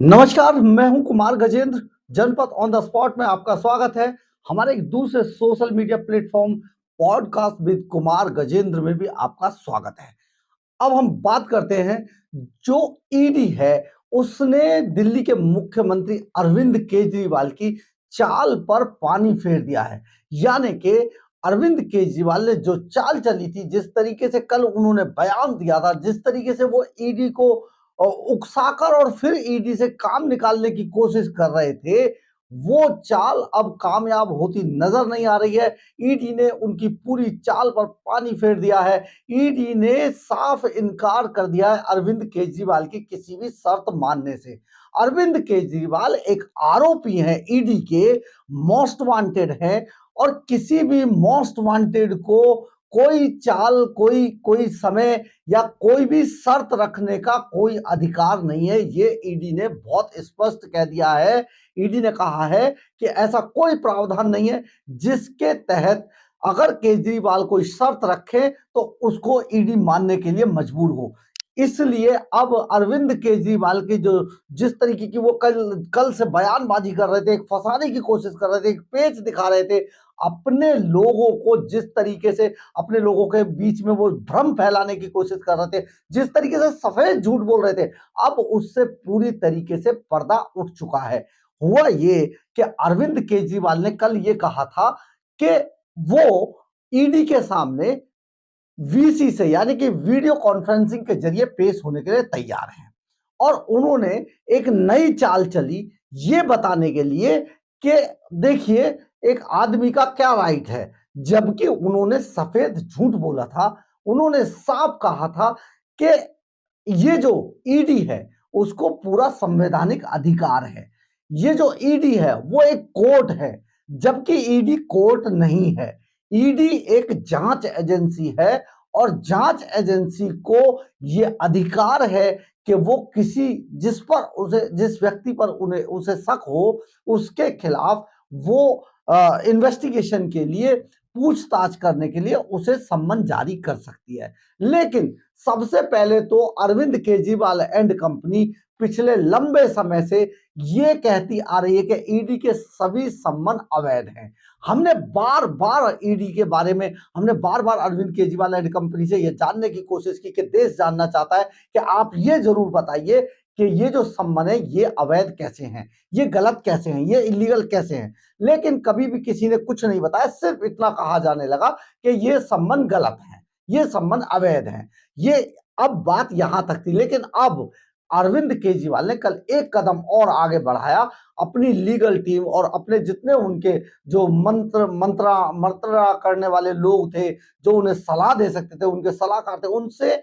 नमस्कार, मैं हूं कुमार गजेंद्र। जनपद ऑन द स्पॉट में आपका स्वागत है। हमारे एक दूसरे social media platform podcast with Kumar Gajendra में भी आपका स्वागत है। अब हम बात करते हैं, जो ईडी है उसने दिल्ली के मुख्यमंत्री अरविंद केजरीवाल की चाल पर पानी फेर दिया है। यानी कि अरविंद केजरीवाल ने जो चाल चली थी, जिस तरीके से कल उन्होंने बयान दिया था, जिस तरीके से वो ईडी को उकसाकर और फिर ईडी से काम निकालने की कोशिश कर रहे थे, वो चाल अब कामयाब होती नजर नहीं आ रही है। ईडी ने उनकी पूरी चाल पर पानी फेर दिया है। ईडी ने साफ इनकार कर दिया है अरविंद केजरीवाल की किसी भी शर्त मानने से। अरविंद केजरीवाल एक आरोपी हैं, ईडी के मोस्ट वांटेड हैं, और किसी भी मोस्ट वांटेड को कोई चाल, कोई कोई समय या कोई भी शर्त रखने का कोई अधिकार नहीं है। ये ईडी ने बहुत स्पष्ट कह दिया है। ईडी ने कहा है कि ऐसा कोई प्रावधान नहीं है जिसके तहत अगर केजरीवाल कोई शर्त रखे तो उसको ईडी मानने के लिए मजबूर हो। इसलिए अब अरविंद केजरीवाल की जो जिस तरीके की वो कल कल से बयानबाजी कर रहे थे, एक फंसाने की कोशिश कर रहे थे, एक पेच दिखा रहे थे, अपने लोगों को जिस तरीके से अपने लोगों के बीच में वो भ्रम फैलाने की कोशिश कर रहे थे, जिस तरीके से सफेद झूठ बोल रहे थे, अब उससे पूरी तरीके से पर्दा उठ चुका है। हुआ ये कि अरविंद केजरीवाल ने कल ये कहा था कि वो ईडी के सामने वीसी से, यानी कि वीडियो कॉन्फ्रेंसिंग के जरिए पेश होने के लिए तैयार हैं। और उन्होंने एक नई चाल चली ये बताने के लिए कि देखिए, एक आदमी का क्या राइट है। जबकि उन्होंने सफेद झूठ बोला था। उन्होंने साफ कहा था कि ये जो ईडी है उसको पूरा संवैधानिक अधिकार है। ये जो ईडी है वो एक कोर्ट है, जबकि ईडी कोर्ट नहीं है। ईडी एक जांच एजेंसी है, और जांच एजेंसी को ये अधिकार है कि वो किसी जिस व्यक्ति पर उन्हें उसे शक हो उसके खिलाफ वो इन्वेस्टिगेशन के लिए, पूछताछ करने के लिए उसे सम्मन जारी कर सकती है। लेकिन सबसे पहले तो अरविंद केजरीवाल एंड कंपनी पिछले लंबे समय से ये कहती आ रही है कि ईडी के सभी सम्मन अवैध हैं। हमने बार बार ईडी के बारे में, हमने बार बार अरविंद केजरीवाल एंड कंपनी से यह जानने की कोशिश की कि देश जानना चाहता है कि आप ये जरूर बताइए कि ये जो सम्मन है ये अवैध कैसे हैं, ये गलत कैसे हैं, ये इलीगल कैसे हैं। लेकिन कभी भी किसी ने कुछ नहीं बताया, सिर्फ इतना कहा जाने लगा कि ये सम्मन गलत है, ये सम्मन अवैध है। ये अब बात यहां तक थी, लेकिन अब अरविंद केजरीवाल ने कल एक कदम और आगे बढ़ाया। अपनी लीगल टीम और अपने जितने उनके जो मंत्रा करने वाले लोग थे, जो उन्हें सलाह दे सकते थे, उनके सलाहकार थे, उनसे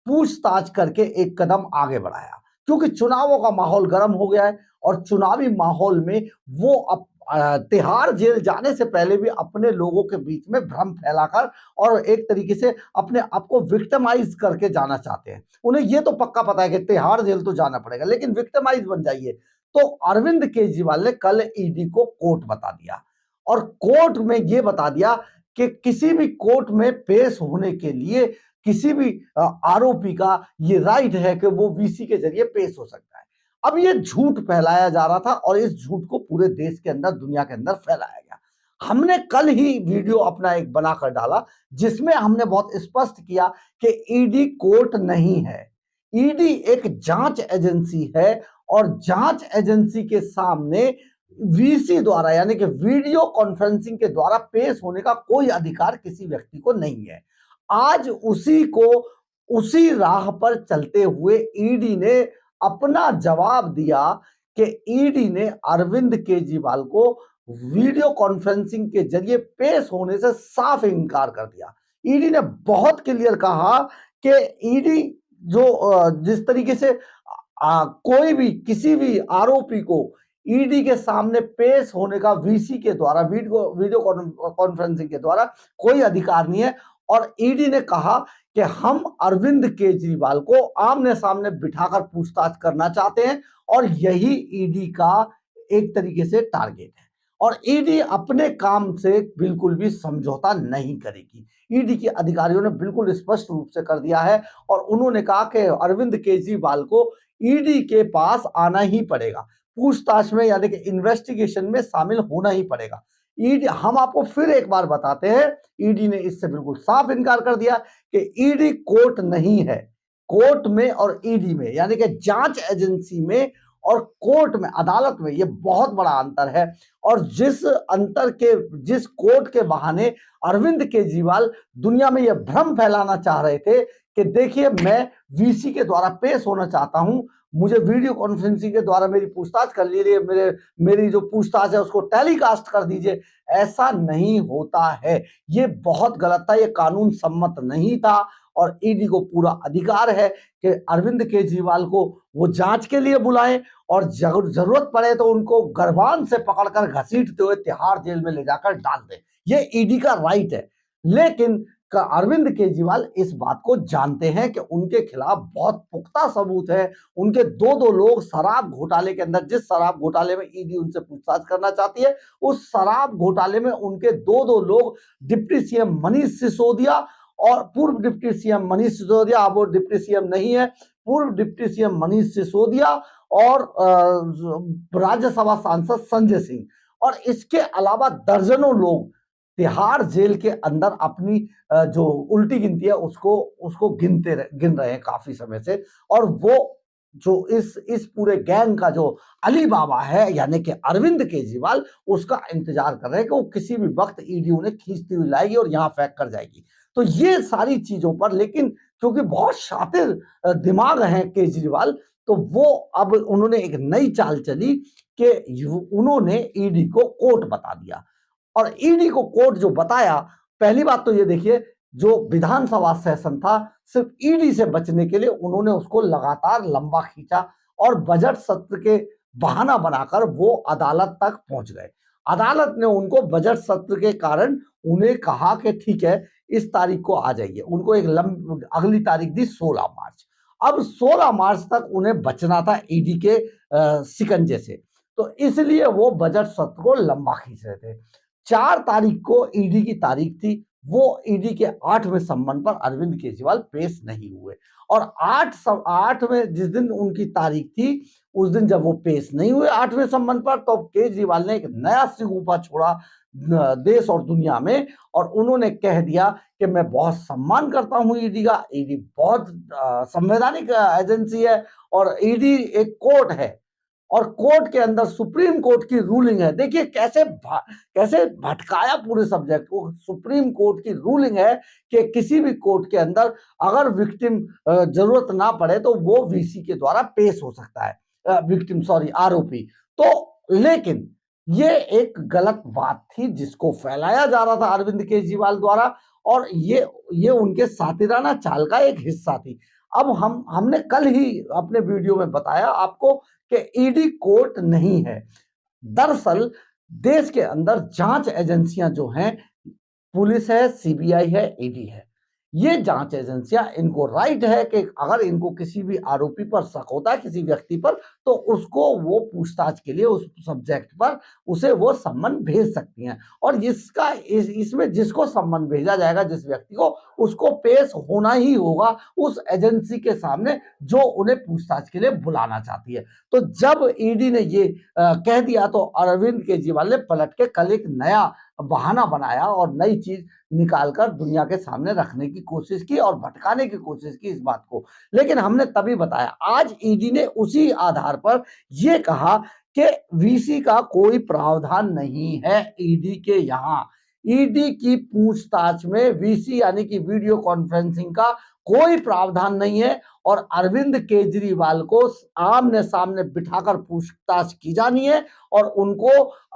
पूछताछ करके एक कदम आगे बढ़ाया। क्योंकि चुनावों का माहौल गर्म हो गया है, और चुनावी माहौल में वो तिहाड़ जेल जाने से पहले भी अपने लोगों के बीच में भ्रम फैलाकर और एक तरीके से अपने आप को विक्टिमाइज करके जाना चाहते हैं। उन्हें ये तो पक्का पता है कि तिहाड़ जेल तो जाना पड़ेगा, लेकिन विक्टिमाइज बन जाइए। तो अरविंद केजरीवाल ने कल ईडी को कोर्ट बता दिया, और कोर्ट में ये बता दिया कि किसी भी कोर्ट में पेश होने के लिए किसी भी आरोपी का ये राइट है कि वो वीसी के जरिए पेश हो सकता है। अब ये झूठ फैलाया जा रहा था, और इस झूठ को पूरे देश के अंदर, दुनिया के अंदर फैलाया गया। हमने कल ही वीडियो अपना एक बनाकर डाला, जिसमें हमने बहुत स्पष्ट किया कि ईडी कोर्ट नहीं है। ईडी एक जांच एजेंसी है, और जांच एजेंसी के सामने वीसी द्वारा, यानी कि वीडियो कॉन्फ्रेंसिंग के द्वारा पेश होने का कोई अधिकार किसी व्यक्ति को नहीं है। आज उसी राह पर चलते हुए ईडी ने अपना जवाब दिया कि ईडी ने अरविंद केजरीवाल को वीडियो कॉन्फ्रेंसिंग के जरिए पेश होने से साफ इनकार कर दिया। ईडी ने बहुत क्लियर कहा कि ईडी जिस तरीके से कोई भी किसी भी आरोपी को ईडी के सामने पेश होने का वीसी के द्वारा, वीडियो कॉन्फ्रेंसिंग के द्वारा कोई अधिकार नहीं है। और ईडी ने कहा कि हम अरविंद केजरीवाल को आमने सामने बिठाकर पूछताछ करना चाहते हैं, और यही ईडी का एक तरीके से टारगेट है। और ईडी अपने काम से बिल्कुल भी समझौता नहीं करेगी। ईडी के अधिकारियों ने बिल्कुल स्पष्ट रूप से कर दिया है, और उन्होंने कहा कि अरविंद केजरीवाल को ईडी के पास आना ही पड़ेगा, पूछताछ में यानी कि इन्वेस्टिगेशन में शामिल होना ही पड़ेगा। ईडी, हम आपको फिर एक बार बताते हैं, ईडी ने इससे बिल्कुल साफ इनकार कर दिया कि ईडी कोर्ट नहीं है। कोर्ट में और ईडी में यानी कि जांच एजेंसी में और कोर्ट में, अदालत में, ये बहुत बड़ा अंतर है। और जिस कोर्ट के बहाने अरविंद केजरीवाल दुनिया में यह भ्रम फैलाना चाह रहे थे कि देखिए मैं वीसी के द्वारा पेश होना चाहता हूं, मुझे वीडियो कॉन्फ्रेंसिंग के द्वारा मेरी पूछताछ कर लीजिए, मेरी जो पूछताछ है उसको टेलीकास्ट कर दीजिए, ऐसा नहीं होता है। ये बहुत गलत था, ये कानून सम्मत नहीं था। और ईडी को पूरा अधिकार है कि अरविंद केजरीवाल को वो जांच के लिए बुलाएं और जरूरत पड़े तो उनको गर्भान से पकड़कर घसीटते हुए तिहाड़ जेल में ले जाकर डाल दें। ये ईडी का राइट है। लेकिन अरविंद केजरीवाल इस बात को जानते हैं कि उनके खिलाफ बहुत पुख्ता सबूत है। उनके दो लोग शराब घोटाले के अंदर, जिस शराब घोटाले में ईडी उनसे पूछताछ करना चाहती है, उस शराब घोटाले में उनके दो लोग डिप्टी सीएम मनीष सिसोदिया और पूर्व डिप्टी सीएम मनीष सिसोदिया, अब वो डिप्टी सीएम नहीं है, पूर्व डिप्टी सीएम मनीष सिसोदिया और राज्यसभा सांसद संजय सिंह, और इसके अलावा दर्जनों लोग तिहाड़ जेल के अंदर अपनी जो उल्टी गिनती है उसको गिन रहे हैं काफी समय से। और वो जो इस पूरे गैंग का जो अली बाबा है यानी कि अरविंद केजरीवाल, उसका इंतजार कर रहे हैं कि वो किसी भी वक्त ईडी उन्हें खींचती हुई लाएगी और यहां फेंक कर जाएगी। तो ये सारी चीजों पर, लेकिन क्योंकि बहुत शातिर दिमाग है केजरीवाल, तो वो अब उन्होंने एक नई चाल चली कि उन्होंने ईडी को कोर्ट बता दिया। और ईडी को कोर्ट जो बताया, पहली बात तो ये देखिए, जो विधानसभा सेशन था, सिर्फ ईडी से बचने के लिए उन्होंने उसको लगातार लंबा खींचा और बजट सत्र के बहाना बनाकर वो अदालत तक पहुंच गए। अदालत ने उनको बजट सत्र के कारण उन्हें कहा कि ठीक है, इस तारीख को आ जाइए। उनको एक अगली तारीख दी 16 मार्च। अब 16 मार्च तक उन्हें बचना था ईडी के शिकंजे से, तो इसलिए वो बजट सत्र को लंबा खींच रहे थे। 4 तारीख को ईडी की तारीख थी, वो ईडी के 8वें सम्मन पर अरविंद केजरीवाल पेश नहीं हुए। और 8 में जिस दिन उनकी तारीख थी, उस दिन जब वो पेश नहीं हुए 8वें सम्मन पर, तो केजरीवाल ने एक नया सिगूफा छोड़ा देश और दुनिया में, और उन्होंने कह दिया कि मैं बहुत सम्मान करता हूं ईडी का। ईडी बहुत संवैधानिक एजेंसी है और ईडी एक कोर्ट है, और कोर्ट के अंदर सुप्रीम कोर्ट की रूलिंग है। देखिए कैसे भटकाया पूरे सब्जेक्ट को। सुप्रीम कोर्ट की रूलिंग है कि किसी भी कोर्ट के अंदर अगर विक्टिम जरूरत ना पड़े तो वो वीसी के द्वारा पेश हो सकता है, आरोपी। तो लेकिन ये एक गलत बात थी जिसको फैलाया जा रहा था अरविंद केजरीवाल द्वारा, और ये उनके सातिराना चाल का एक हिस्सा थी। अब हमने कल ही अपने वीडियो में बताया आपको कि ईडी कोर्ट नहीं है। दरअसल देश के अंदर जांच एजेंसियां जो हैं, पुलिस है, सीबीआई है, ईडी है, ये जांच एजेंसियां, इनको राइट है कि अगर इनको किसी भी आरोपी पर शक होता है, किसी व्यक्ति पर, तो उसको वो पूछताछ के लिए उस सब्जेक्ट पर उसे वो सम्मन भेज सकती हैं। और इसमें जिसको सम्मन भेजा जाएगा, जिस व्यक्ति को, उसको पेश होना ही होगा उस एजेंसी के सामने जो उन्हें पूछताछ के लिए बुलाना चाहती है। तो जब ईडी ने ये कह दिया, तो अरविंद केजरीवाल ने पलट के कल एक नया बहाना बनाया और नई चीज निकालकर दुनिया के सामने रखने की कोशिश की और भटकाने की कोशिश की इस बात को। लेकिन हमने तभी बताया, आज ईडी ने उसी आधार पर यह कहा कि वीसी का कोई प्रावधान नहीं है ईडी के यहाँ। ईडी की पूछताछ में वीसी यानी कि वीडियो कॉन्फ्रेंसिंग का कोई प्रावधान नहीं है, और अरविंद केजरीवाल को आमने सामने बिठाकर पूछताछ की जानी है और उनको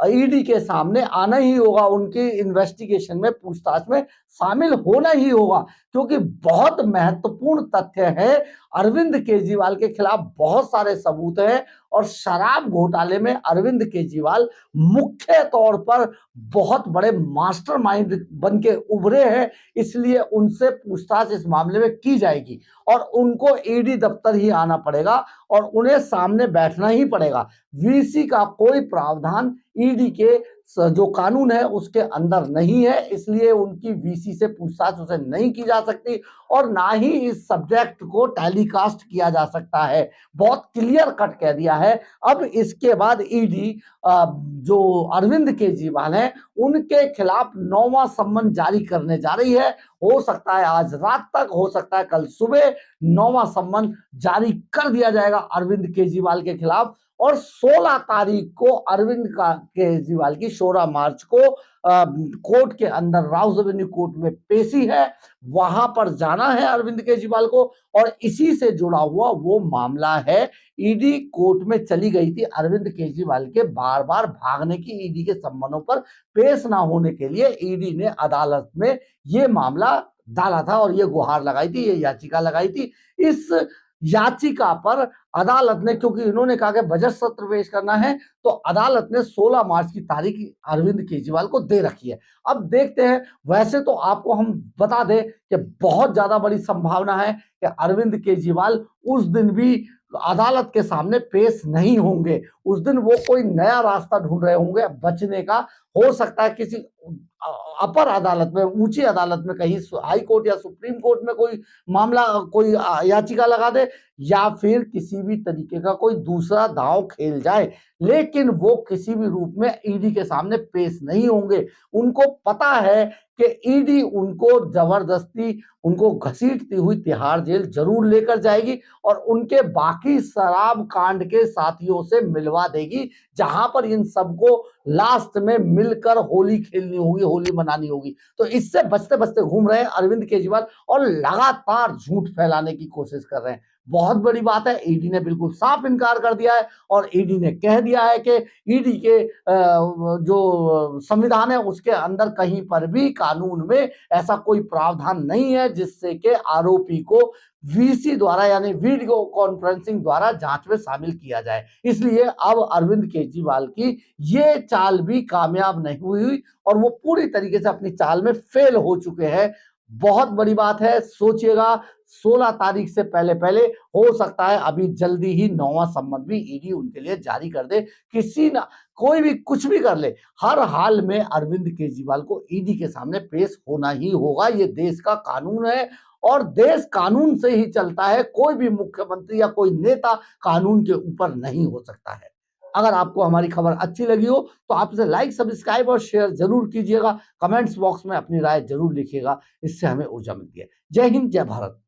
ईडी के सामने आना ही होगा, उनकी इन्वेस्टिगेशन में, पूछताछ में शामिल होना ही होगा। क्योंकि बहुत महत्वपूर्ण तथ्य है, अरविंद केजरीवाल के खिलाफ बहुत सारे सबूत हैं, और शराब घोटाले में अरविंद केजरीवाल मुख्य तौर पर बहुत बड़े मास्टरमाइंड बन के उभरे हैं। इसलिए उनसे पूछताछ इस मामले में की जाएगी और उनको ईडी दफ्तर ही आना पड़ेगा और उन्हें सामने बैठना ही पड़ेगा। वीसी का कोई प्रावधान ईडी के जो कानून है उसके अंदर नहीं है, इसलिए उनकी वीसी से पूछताछ उसे नहीं की जा सकती और ना ही इस सब्जेक्ट को टेलीकास्ट किया जा सकता है। बहुत क्लियर कट कह दिया है। अब इसके बाद ईडी जो अरविंद केजरीवाल हैं उनके खिलाफ 9वां सम्मन जारी करने जा रही है। हो सकता है आज रात तक, हो सकता है कल सुबह 9वां सम्मन जारी कर दिया जाएगा अरविंद केजरीवाल के खिलाफ। और 16 तारीख को अरविंद केजरीवाल की 16 मार्च को कोर्ट के अंदर राउज एवेन्यू कोर्ट में पेशी है। वहां पर जाना है अरविंद केजरीवाल को और इसी से जुड़ा हुआ वो मामला है। ईडी कोर्ट में चली गई थी अरविंद केजरीवाल के बार बार भागने की, ईडी के सम्मनों पर पेश ना होने के लिए ईडी ने अदालत में ये मामला डाला था और ये गुहार लगाई थी, ये याचिका लगाई थी। इस याचिका पर अदालत ने, क्योंकि इन्होंने कहा कि बजट सत्र पेश करना है, तो अदालत ने 16 मार्च की तारीख अरविंद केजरीवाल को दे रखी है। अब देखते हैं। वैसे तो आपको हम बता दें कि बहुत ज्यादा बड़ी संभावना है कि अरविंद केजरीवाल उस दिन भी अदालत के सामने पेश नहीं होंगे। उस दिन वो कोई नया रास्ता ढूंढ रहे होंगे बचने का। हो सकता है किसी अपर अदालत में, ऊंची अदालत में, कहीं हाई कोर्ट या सुप्रीम कोर्ट में कोई मामला, कोई याचिका लगा दे, या फिर किसी भी तरीके का कोई दूसरा दांव खेल जाए, लेकिन वो किसी भी रूप में ईडी के सामने पेश नहीं होंगे। उनको पता है कि ईडी उनको जबरदस्ती, उनको घसीटती हुई तिहाड़ जेल जरूर लेकर जाएगी और उनके बाकी शराब कांड के साथियों से मिलवा देगी, जहां पर इन सबको लास्ट में मिलकर होली खेलनी होगी, होली मनानी होगी। तो इससे बचते बचते घूम रहे हैं अरविंद केजरीवाल और लगातार झूठ फैलाने की कोशिश कर रहे हैं। बहुत बड़ी बात है, ईडी ने बिल्कुल साफ इनकार कर दिया है और ईडी ने कह दिया है कि ईडी के जो संविधान है उसके अंदर कहीं पर भी कानून में ऐसा कोई प्रावधान नहीं है जिससे कि आरोपी को वीसी द्वारा यानी वीडियो कॉन्फ्रेंसिंग द्वारा जांच में शामिल किया जाए। इसलिए अब अरविंद केजरीवाल की ये चाल भी कामयाब नहीं हुई और वो पूरी तरीके से अपनी चाल में फेल हो चुके हैं। बहुत बड़ी बात है, सोचिएगा 16 तारीख से पहले पहले हो सकता है अभी जल्दी ही 9वां सम्मन भी ईडी उनके लिए जारी कर दे। किसी ना, कोई भी कुछ भी कर ले, हर हाल में अरविंद केजरीवाल को ईडी के सामने पेश होना ही होगा। ये देश का कानून है और देश कानून से ही चलता है। कोई भी मुख्यमंत्री या कोई नेता कानून के ऊपर नहीं हो सकता है। अगर आपको हमारी खबर अच्छी लगी हो तो आप इसे लाइक, सब्सक्राइब और शेयर जरूर कीजिएगा। कमेंट्स बॉक्स में अपनी राय जरूर लिखिएगा, इससे हमें ऊर्जा मिलती है। जय हिंद, जय भारत।